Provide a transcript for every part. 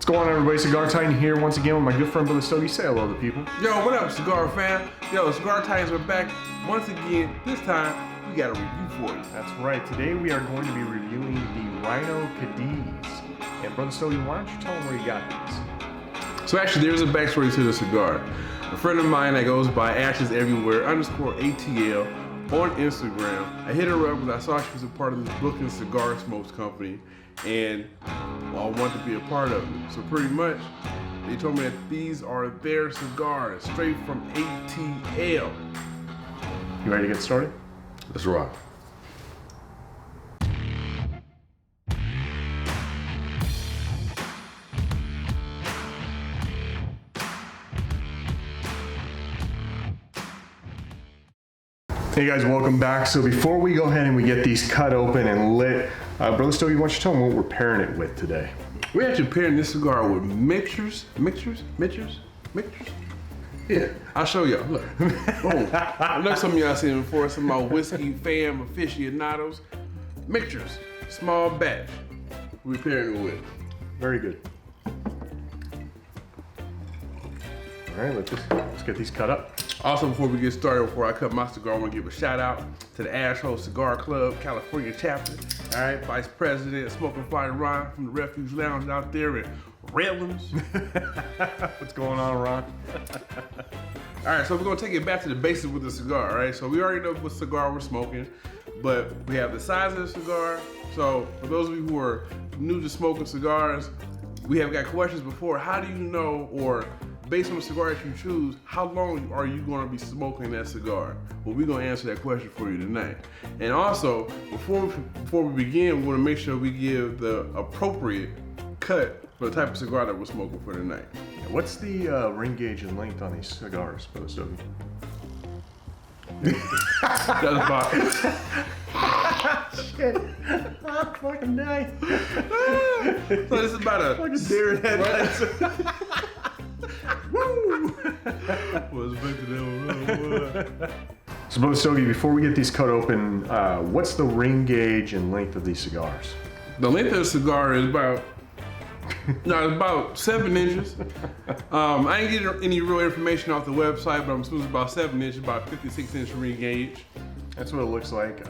going on, everybody? Cigar Titan here once again with my good friend Brother Stogie. Say hello to the people. Yo, what up, Cigar fam? Yo, Cigar Titans are back once again. This time, we got a review for you. That's right. Today we are going to be reviewing the Rhino Cadiz. And Brother Stogie, why don't you tell them where you got these? So actually, there's a backstory to the cigar. A friend of mine that goes by Ashes Everywhere _ATL on Instagram. I hit her up because I saw she was a part of this Brooklyn Cigar Smokes company, and I wanted to be a part of it. So pretty much, they told me that these are their cigars, straight from ATL. You ready to get started? Let's rock. Hey guys, welcome back. So before we go ahead and we get these cut open and lit, Brother Stogie, why don't you tell them what we're pairing it with today? We're actually pairing this cigar with mixtures. Yeah, I'll show y'all. Look, boom. I know some of y'all seen it before. Some of my whiskey fam aficionados. Mixtures, small batch. We're pairing it with. Very good. All right, let's get these cut up. Also, before we get started, before I cut my cigar, I want to give a shout out to the Asshole Cigar Club, California chapter. All right, Vice President Smoking Fire Ron from the Refuge Lounge out there in Redlands. What's going on, Ron? All right, so we're gonna take it back to the basics with the cigar, all right? So we already know what cigar we're smoking, but we have the size of the cigar. So for those of you who are new to smoking cigars, we have got questions before. How do you know, or based on the cigar that you choose, how long are you gonna be smoking that cigar? Well, we're gonna answer that question for you tonight. And also, before we begin, we wanna make sure we give the appropriate cut for the type of cigar that we're smoking for tonight. What's the ring gauge and length on these cigars, Brother Stogie? That's about Shit. I'm fucking dying. So this is about a Like a deer in headlights. Woo! Was So, Brother Stogie, before we get these cut open, what's the ring gauge and length of these cigars? The length of the cigar is about 7 inches. I didn't get any real information off the website, but I'm assuming it's about 7 inches, about 56-inch ring gauge. That's what it looks like.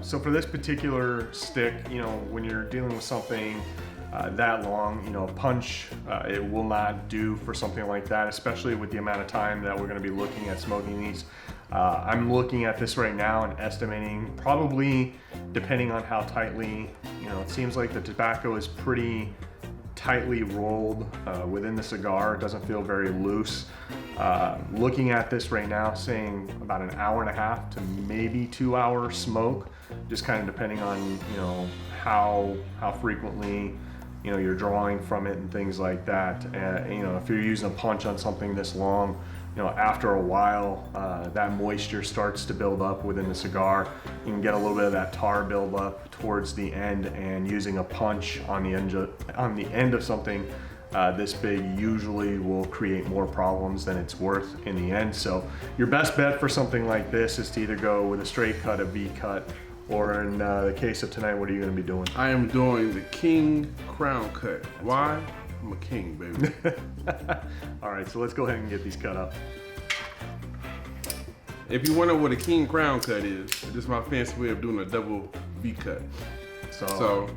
So for this particular stick, you know, when you're dealing with something that long, you know, a punch, it will not do for something like that, especially with the amount of time that we're gonna be looking at smoking these. I'm looking at this right now and estimating probably, depending on how tightly, you know, it seems like the tobacco is pretty tightly rolled within the cigar. It doesn't feel very loose. Looking at this right now, saying about an hour and a half to maybe 2 hour smoke, just kind of depending on, you know, how frequently, you know, you're drawing from it and things like that. You know, if you're using a punch on something this long, you know, after a while, that moisture starts to build up within the cigar. You can get a little bit of that tar build up towards the end, and using a punch on the end of something this big usually will create more problems than it's worth in the end. So your best bet for something like this is to either go with a straight cut, a V cut, or in the case of tonight, what are you going to be doing? I am doing the King Crown cut. Why? I'm a king, baby. All right, so let's go ahead and get these cut up. If you wonder what a King Crown cut is, this is my fancy way of doing a double V cut. So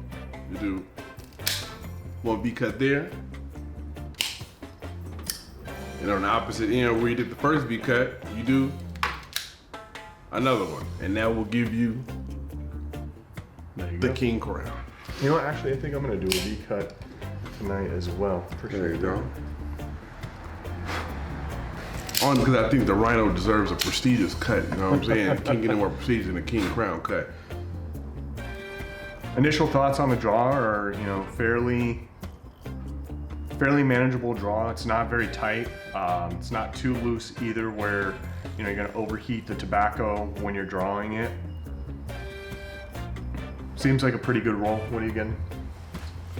you do one V cut there, and on the opposite end where you did the first V cut, you do another one, and that will give you the King Crown. You know what, actually, I think I'm going to do a V cut tonight as well. There you go. Only because I think the Rhino deserves a prestigious cut, you know what I'm saying? Can't get any more prestigious than a King Crown cut. Initial thoughts on the draw are, you know, fairly manageable draw. It's not very tight. It's not too loose either, where, you know, you're gonna overheat the tobacco when you're drawing it. Seems like a pretty good roll. What are you getting?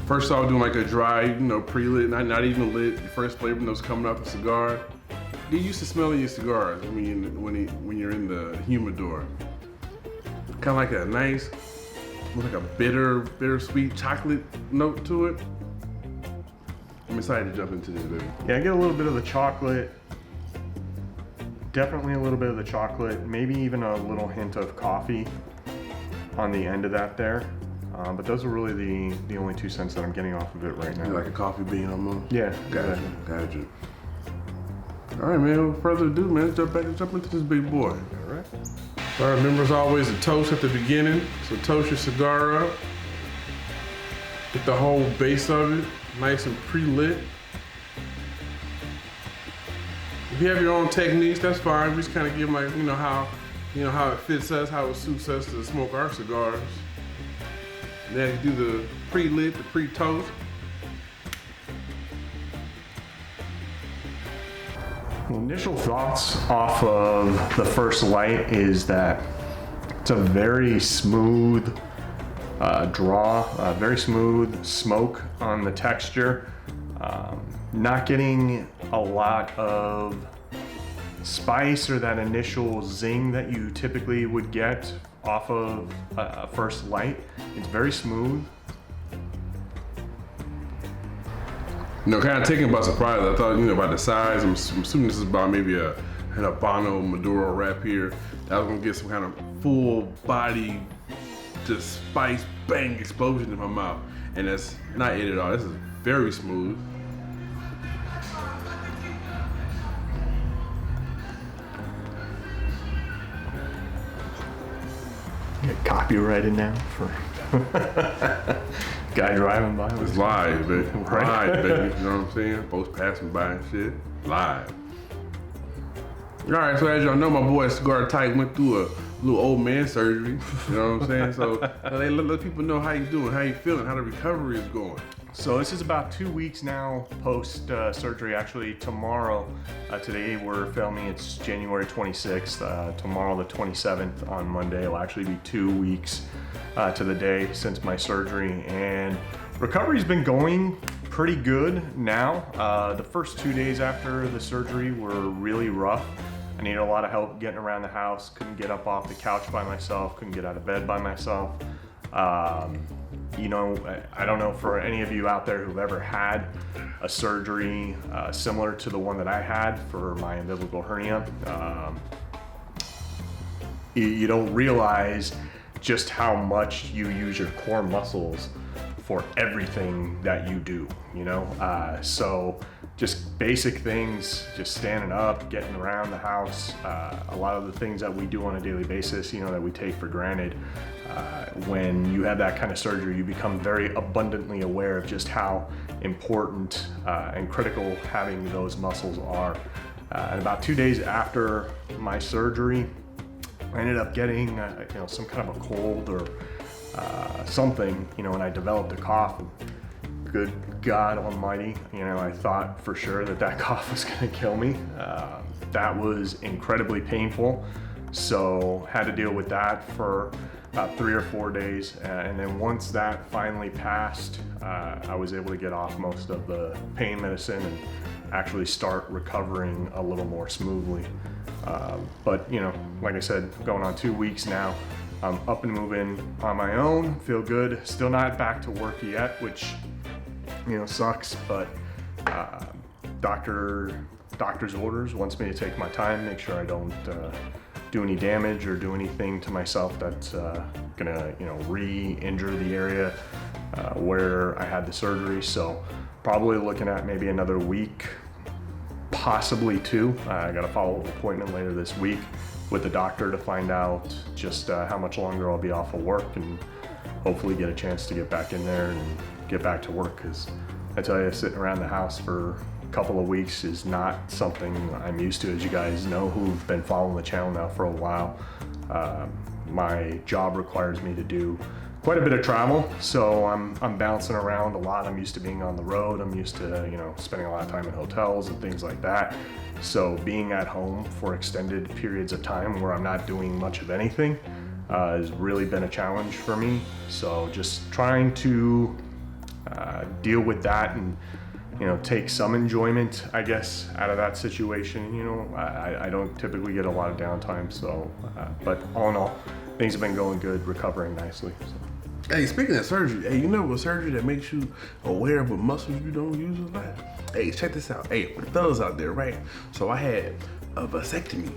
First off, doing like a dry, you know, pre-lit, not even lit. Your first flavor notes coming off the cigar. Get used to smelling your cigars when you're in the humidor. Kind of like a nice, like a bittersweet chocolate note to it. I'm excited to jump into this, baby. Yeah, I get a little bit of the chocolate. Definitely a little bit of the chocolate. Maybe even a little hint of coffee on the end of that there. But those are really the only 2 cents that I'm getting off of it right now. You like a coffee bean almost? Yeah, Gotcha. exactly. Gotcha. All right, man. Without further ado, man, let's jump into this big boy. All right. All right, remember as always the toast at the beginning. So toast your cigar up. Get the whole base of it nice and pre-lit. If you have your own techniques, that's fine. We just kind of give like, how it fits us, how it suits us to smoke our cigars. And then you do the pre-lit, the pre-toast. Well, initial thoughts off of the first light is that it's a very smooth draw, very smooth smoke on the texture. Not getting a lot of spice or that initial zing that you typically would get off of a first light. It's very smooth. Kind of taken by surprise. I thought, by the size, I'm assuming this is about maybe an Habano Maduro wrap here. I was gonna get some kind of full body, just spice, bang, explosion in my mouth. And that's not it at all. This is very smooth. Get copyrighted now for guy driving by. It's live, baby. Right. Live, baby. You know what I'm saying? Folks passing by and shit. Live. All right, so as y'all know, my boy Cigar Tight went through a little old man surgery. You know what I'm saying? So let people know how you doing, how you feeling, how the recovery is going. So this is about 2 weeks now post surgery. Actually, tomorrow, today we're filming, it's January 26th. Tomorrow, the 27th, on Monday, it'll actually be 2 weeks to the day since my surgery. And recovery's been going pretty good now. The first 2 days after the surgery were really rough. I needed a lot of help getting around the house. Couldn't get up off the couch by myself. Couldn't get out of bed by myself. I don't know for any of you out there who've ever had a surgery similar to the one that I had for my umbilical hernia. You don't realize just how much you use your core muscles for everything that you do, so just basic things, just standing up, getting around the house, a lot of the things that we do on a daily basis, that we take for granted. When you have that kind of surgery, you become very abundantly aware of just how important and critical having those muscles are. And about 2 days after my surgery, I ended up getting some kind of a cold or something, and I developed a cough. And good God Almighty, I thought for sure that cough was going to kill me. That was incredibly painful. So had to deal with that for about 3 or 4 days. And then once that finally passed, I was able to get off most of the pain medicine and actually start recovering a little more smoothly. But like I said, going on 2 weeks now, I'm up and moving on my own, feel good. Still not back to work yet, which, sucks, but doctor's orders wants me to take my time, make sure I don't do any damage or do anything to myself that's gonna, re-injure the area where I had the surgery. So probably looking at maybe another week, possibly 2. I got a follow-up appointment later this week with the doctor to find out just how much longer I'll be off of work and hopefully get a chance to get back in there and get back to work. Because I tell you, sitting around the house for a couple of weeks is not something I'm used to. As you guys know who've been following the channel now for a while, my job requires me to do quite a bit of travel, so I'm bouncing around a lot. I'm used to being on the road. I'm used to spending a lot of time in hotels and things like that. So being at home for extended periods of time where I'm not doing much of anything has really been a challenge for me. So just trying to deal with that and take some enjoyment, I guess, out of that situation. I don't typically get a lot of downtime, so but all in all, things have been going good, recovering nicely. So. Hey, speaking of surgery, hey, you know what surgery that makes you aware of what muscles you don't use a lot? Hey, check this out. Hey, for the fellas out there, right? So I had a vasectomy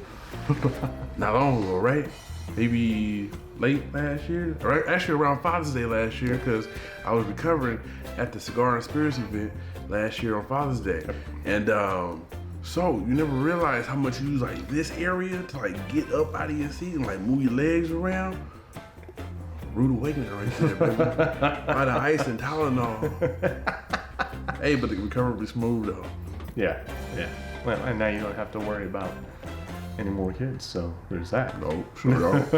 not long ago, right? Maybe late last year, right? Actually around Father's Day last year, because I was recovering at the Cigar and Spirits event last year on Father's Day. And so you never realize how much you use like this area to like get up out of your seat and like move your legs around. Rude awakening right there, baby. By the ice and Tylenol. Hey, but the recovery will be smooth though. Yeah. Well, and now you don't have to worry about any more kids, so there's that. No, sure don't.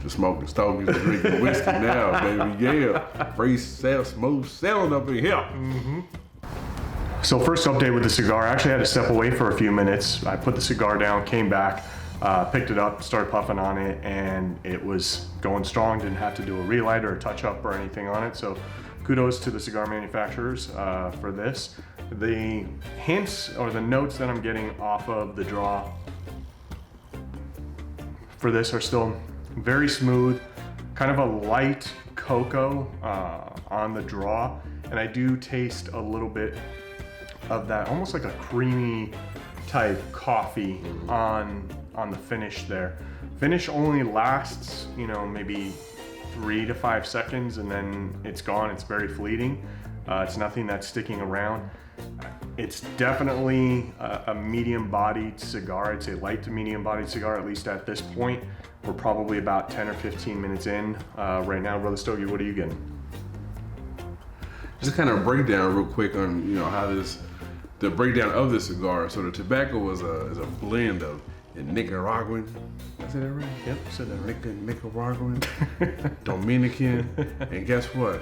Just smoking stogies and drinking whiskey now, baby. Yeah. Free sail, smooth sailing up in here. So first update with the cigar, I actually had to step away for a few minutes. I put the cigar down, came back, picked it up, started puffing on it, and it was going strong. Didn't have to do a relight or a touch up or anything on it. So kudos to the cigar manufacturers for this. The hints or the notes that I'm getting off of the draw for this are still very smooth, kind of a light cocoa on the draw. And I do taste a little bit of that, almost like a creamy type coffee on the finish there. Finish only lasts, maybe 3 to 5 seconds, and then it's gone. It's very fleeting. It's nothing that's sticking around. It's definitely a medium-bodied cigar. I'd say light to medium-bodied cigar, at least at this point. We're probably about 10 or 15 minutes in right now. Brother Stogie, what are you getting? Just kind of breakdown real quick on how the breakdown of the cigar. So the tobacco is a blend of Nicaraguan. Did I say that right? Yep, said that right. Nicaraguan, Dominican, and guess what?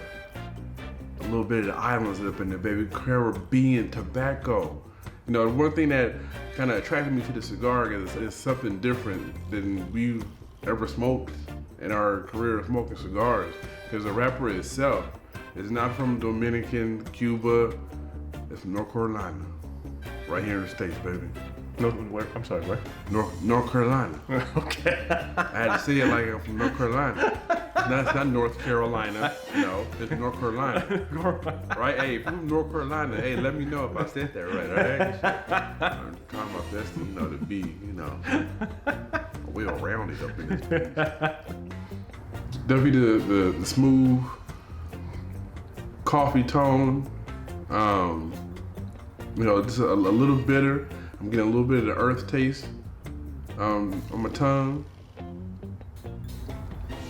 A little bit of the islands up in there, baby. Caribbean tobacco. The one thing that kind of attracted me to the cigar is something different than we've ever smoked in our career of smoking cigars. Because the wrapper itself is not from Dominican, Cuba. It's from North Carolina, right here in the States, baby. No, where? I'm sorry, where? North Carolina. Okay. I had to say it like I'm from North Carolina. It's not North Carolina. No, it's North Carolina. Right? Hey, if you're from North Carolina, hey, let me know if I said that right, all right? I'm trying my best to be, well-rounded up in this bitch. Definitely the smooth coffee tone. Just a little bitter. I'm getting a little bit of the earth taste on my tongue.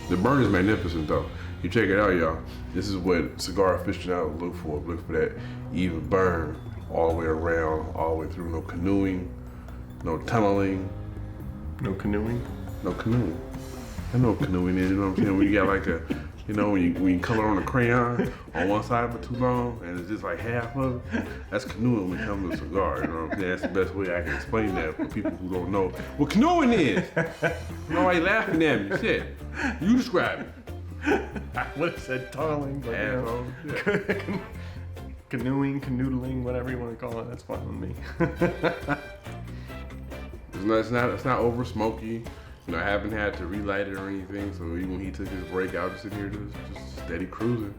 The burn is magnificent though. You check it out, y'all. This is what cigar aficionados look for. Look for that even burn all the way around, all the way through. No canoeing, no tunneling. No canoeing? No canoeing. I know what canoeing is, you know what I'm saying? When you got like when you color on a crayon on one side for too long and it's just like half of it, that's canoeing when it comes to a cigar, you know what I'm saying? That's the best way I can explain that for people who don't know what canoeing is. Why you laughing at me? Shit. You describe it. I would have said tunneling, but yeah. Canoeing, canoodling, whatever you want to call it, that's fine with me. It's not over smoky. I haven't had to relight it or anything, so even when he took his break, I was just sitting here just steady cruising.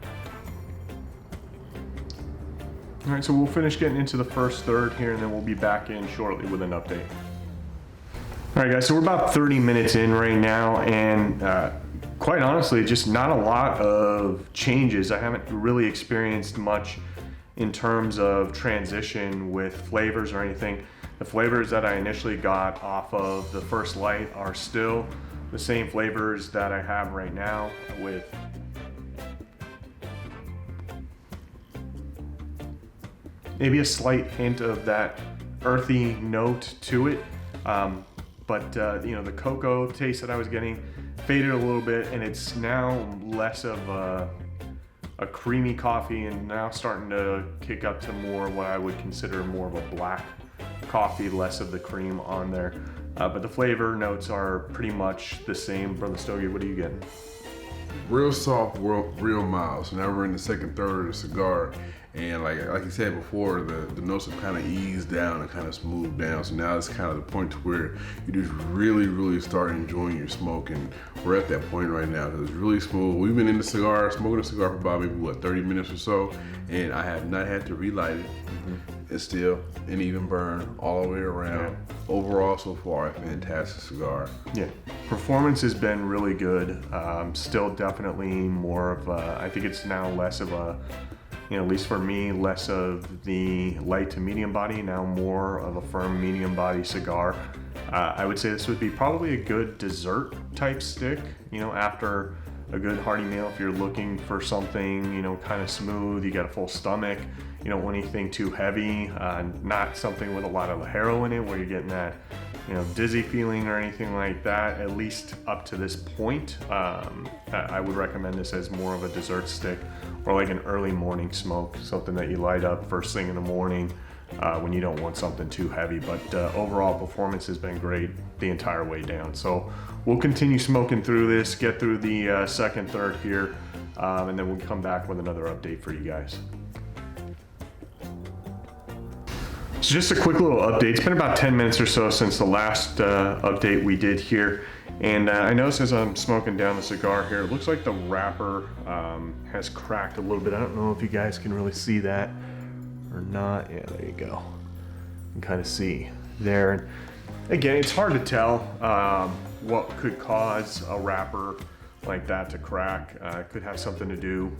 All right, so we'll finish getting into the first third here, and then we'll be back in shortly with an update. All right, guys, so we're about 30 minutes in right now, and quite honestly, just not a lot of changes. I haven't really experienced much in terms of transition with flavors or anything. The flavors that I initially got off of the first light are still the same flavors that I have right now, with maybe a slight hint of that earthy note to it. But the cocoa taste that I was getting faded a little bit, and it's now less of a creamy coffee and now starting to kick up to more what I would consider more of a black coffee, less of the cream on there. But the flavor notes are pretty much the same. Brother Stogie, what are you getting? Real soft, real mild. So now we're in the second third of the cigar. And like you said before, the notes have kind of eased down and kind of smoothed down. So now it's kind of the point to where you just really start enjoying your smoke. And we're at that point right now because it's really smooth. We've been in the cigar, smoking a cigar for about maybe 30 minutes or so, and I have not had to relight it. It's still an even burn all the way around. Yeah. Overall, so far, a fantastic cigar. Yeah, performance has been really good. Still definitely more of a, I think it's now less of a, you know, at least for me, less of the light to medium body, now more of a firm medium body cigar. I would say this would be probably a good dessert type stick, you know, after a good hearty meal. If you're looking for something, you know, kind of smooth, you got a full stomach, you don't want anything too heavy, not something with a lot of Haro in it where you're getting that, you know, dizzy feeling or anything like that, at least up to this point. I would recommend this as more of a dessert stick or like an early morning smoke, something that you light up first thing in the morning when you don't want something too heavy. But overall performance has been great the entire way down. So we'll continue smoking through this, get through the second, third here, and then we'll come back with another update for you guys. So just a quick little update. It's been about 10 minutes or so since the last update we did here. And I noticed as I'm smoking down the cigar here, it looks like the wrapper has cracked a little bit. I don't know if you guys can really see that or not. Yeah, there you go. You can kind of see there. And again, it's hard to tell what could cause a wrapper like that to crack. It could have something to do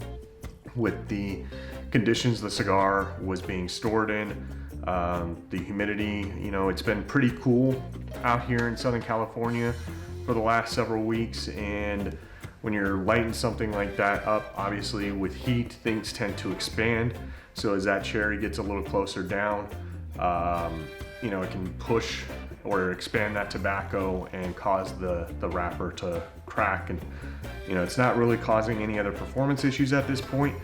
with the conditions the cigar was being stored in. The humidity, you know, it's been pretty cool out here in Southern California for the last several weeks, and when you're lighting something like that up, obviously with heat, things tend to expand. So as that cherry gets a little closer down, you know, it can push or expand that tobacco and cause the wrapper to crack. And, you know, it's not really causing any other performance issues at this point.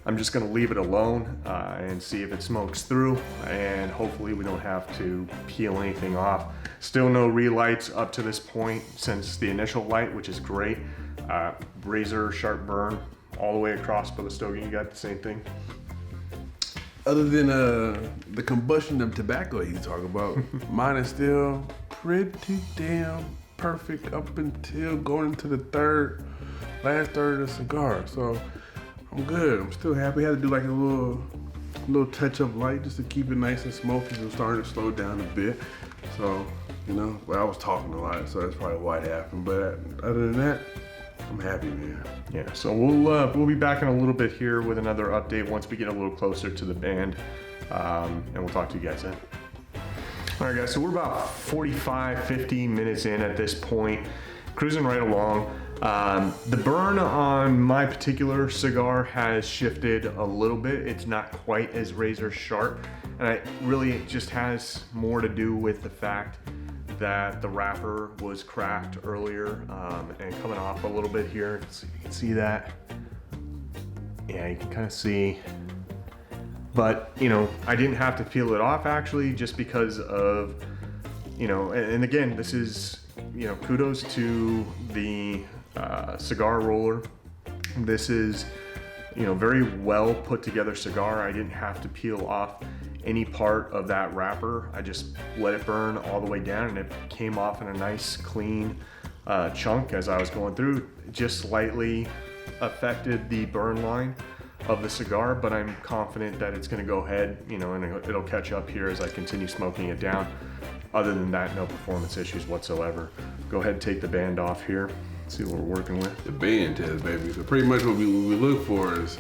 I'm just gonna leave it alone and see if it smokes through, and hopefully we don't have to peel anything off. Still no relights up to this point since the initial light, which is great. Razor sharp burn all the way across for the stogie. You got the same thing? Other than the combustion of tobacco he's talking about, mine is still pretty damn perfect up until going into the last third of the cigar. So I'm good. I'm still happy. I had to do like a little touch-up light just to keep it nice and smoky. It was starting to slow down a bit. So, you know, well, I was talking a lot, so that's probably why it happened. But other than that, I'm happy, man. Yeah, so we'll be back in a little bit here with another update once we get a little closer to the band, and we'll talk to you guys then. All right, guys, so we're about 45, 50 minutes in at this point, cruising right along. The burn on my particular cigar has shifted a little bit. It's not quite as razor sharp, and it just has more to do with the fact that the wrapper was cracked earlier and coming off a little bit here. So you can see that. Yeah, you can kind of see. But, you know, I didn't have to peel it off actually, just because of, you know, and again, this is, you know, kudos to the cigar roller. This is, you know, very well put together cigar. I didn't have to peel off any part of that wrapper. I just let it burn all the way down, and it came off in a nice clean chunk as I was going through. It just slightly affected the burn line of the cigar, but I'm confident that it's gonna go ahead, you know, and it'll catch up here as I continue smoking it down. Other than that, no performance issues whatsoever. Go ahead and take the band off here. See what we're working with. The band test, baby. So pretty much what we look for is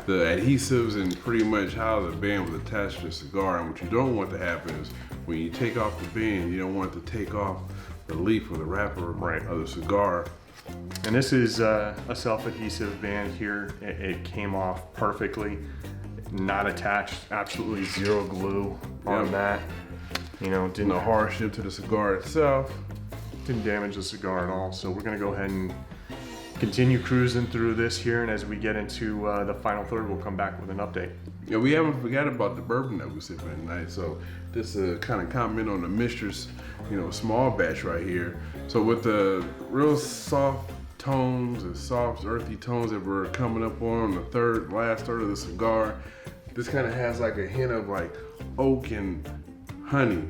the adhesives and pretty much how the band was attached to the cigar. And what you don't want to happen is when you take off the band, you don't want it to take off the leaf or the wrapper of the cigar. And this is a self-adhesive band here. It came off perfectly, not attached, absolutely zero glue on that. You know, didn't no hardship to the cigar itself. Didn't damage the cigar at all. So we're gonna go ahead and continue cruising through this here, and as we get into the final third, we'll come back with an update. Yeah, we haven't forgot about the bourbon that we're sipping tonight. So just to kind of comment on the Mistress, you know, small batch right here. So with the real soft tones and soft earthy tones that we're coming up on the last third of the cigar, This kind of has like a hint of like oak and honey.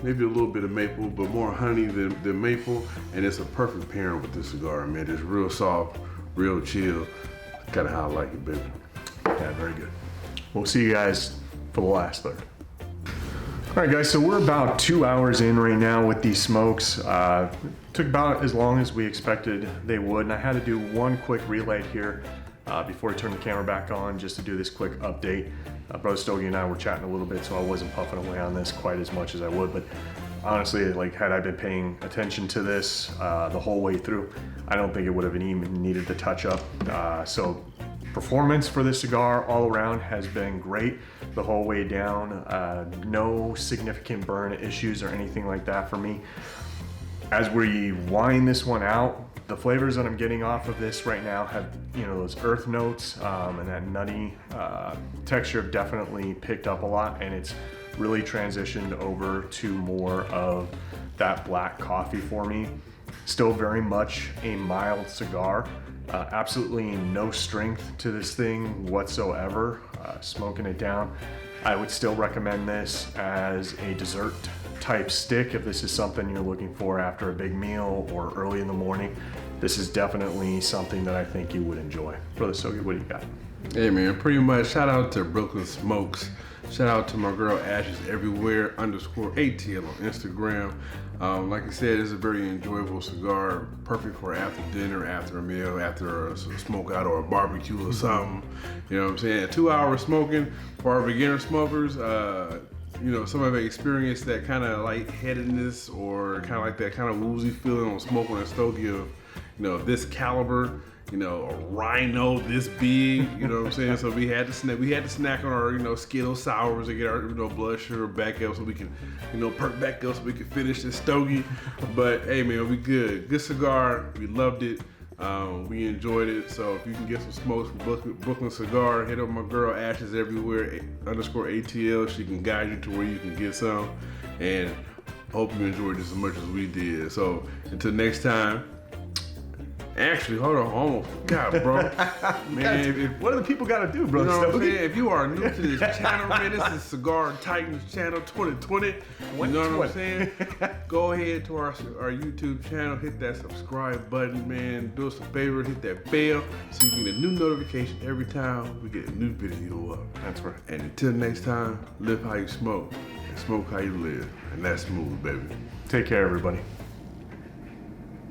Maybe a little bit of maple, but more honey than maple. And it's a perfect pairing with this cigar, man. It's real soft, real chill. Kind of how I like it, baby. Yeah, very good. We'll see you guys for the last third. All right, guys, so we're about 2 hours in right now with these smokes. Took about as long as we expected they would, and I had to do one quick relight here before I turn the camera back on, just to do this quick update. Brother Stogie and I were chatting a little bit, so I wasn't puffing away on this quite as much as I would, but honestly, like, had I been paying attention to this the whole way through, I don't think it would have even needed the touch up. So performance for this cigar all around has been great the whole way down. No significant burn issues or anything like that for me. As we wind this one out, the flavors that I'm getting off of this right now have, you know, those earth notes and that nutty texture have definitely picked up a lot, and it's really transitioned over to more of that black coffee for me. Still very much a mild cigar. Absolutely no strength to this thing whatsoever. Smoking it down, I would still recommend this as a dessert type stick if this is something you're looking for after a big meal or early in the morning. This is definitely something that I think you would enjoy. Brother Stogie, what do you got? Hey man, pretty much shout out to Brooklyn Smokes. Shout out to my girl Ashes Everywhere _ATL on Instagram. Like I said, it's a very enjoyable cigar, perfect for after dinner, after a meal, after a smoke out or a barbecue or something. You know what I'm saying? 2 hours smoking for our beginner smokers. You know, some have experienced that kind of lightheadedness or kind of like that kind of woozy feeling on smoking a stogie of, you know, this caliber. You know, a Rhino this big, you know what I'm saying? So we had to snack on our, you know, Skittles sours to get our, you know, blood sugar back up so we can, you know, perk back up so we can finish this stogie. But hey man, we good. Good cigar. We loved it. We enjoyed it. So if you can get some smokes from Brooklyn Cigar, hit up my girl Ashes Everywhere _ATL. She can guide you to where you can get some. And hope you enjoyed this as much as we did. So until next time. Actually, hold on, almost forgot, bro. Man, what do the people got to do, bro? You know what I'm saying? If you are new to this channel, man, this is Cigar Titans channel 2020. You know what I'm saying? Go ahead to our YouTube channel, hit that subscribe button, man. Do us a favor, hit that bell so you get a new notification every time we get a new video up. That's right. And until next time, live how you smoke and smoke how you live. And that's smooth, baby. Take care, everybody.